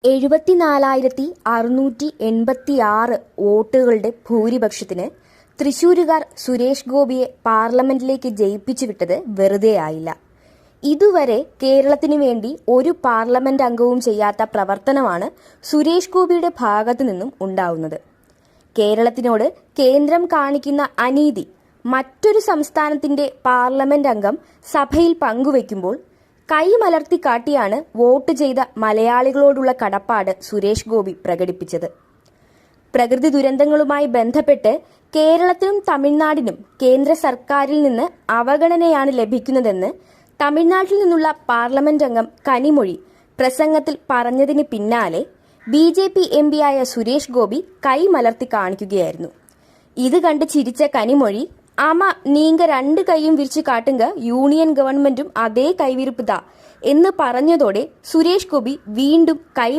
74,686 വോട്ടുകളുടെ ഭൂരിപക്ഷത്തിന് തൃശൂരുകാർ സുരേഷ് ഗോപിയെ പാർലമെന്റിലേക്ക് ജയിപ്പിച്ചുവിട്ടത് വെറുതെയായില്ല. ഇതുവരെ കേരളത്തിനു വേണ്ടി ഒരു പാർലമെന്റ് അംഗവും ചെയ്യാത്ത പ്രവർത്തനമാണ് സുരേഷ് ഗോപിയുടെ ഭാഗത്തു നിന്നും ഉണ്ടാവുന്നത്. കേരളത്തിനോട് കേന്ദ്രം കാണിക്കുന്ന അനീതി മറ്റൊരു സംസ്ഥാനത്തിന്റെ പാർലമെന്റ് അംഗം സഭയിൽ പങ്കുവയ്ക്കുമ്പോൾ കൈമലർത്തി കാട്ടിയാണ് വോട്ട് ചെയ്ത മലയാളികളോടുള്ള കടപ്പാട് സുരേഷ് ഗോപി പ്രകടിപ്പിച്ചത്. പ്രകൃതി ദുരന്തങ്ങളുമായി ബന്ധപ്പെട്ട് കേരളത്തിനും തമിഴ്നാടിനും കേന്ദ്ര സർക്കാരിൽ നിന്ന് അവഗണനയാണ് ലഭിക്കുന്നതെന്ന് തമിഴ്നാട്ടിൽ നിന്നുള്ള പാർലമെന്റ് അംഗം കനിമൊഴി പ്രസംഗത്തിൽ പറഞ്ഞതിന് പിന്നാലെ BJP എംപിയായ സുരേഷ് ഗോപി കൈമലർത്തി കാണിക്കുകയായിരുന്നു. ഇത് കണ്ട് ചിരിച്ച കനിമൊഴി, ആമാ നീങ്ക രണ്ട് കൈയും വിരിച്ചു കാട്ടുങ്ക, യൂണിയൻ ഗവൺമെന്റും അതേ കൈവിരിപ്പുതാ എന്ന് പറഞ്ഞതോടെ സുരേഷ് ഗോപി വീണ്ടും കൈമലർത്തി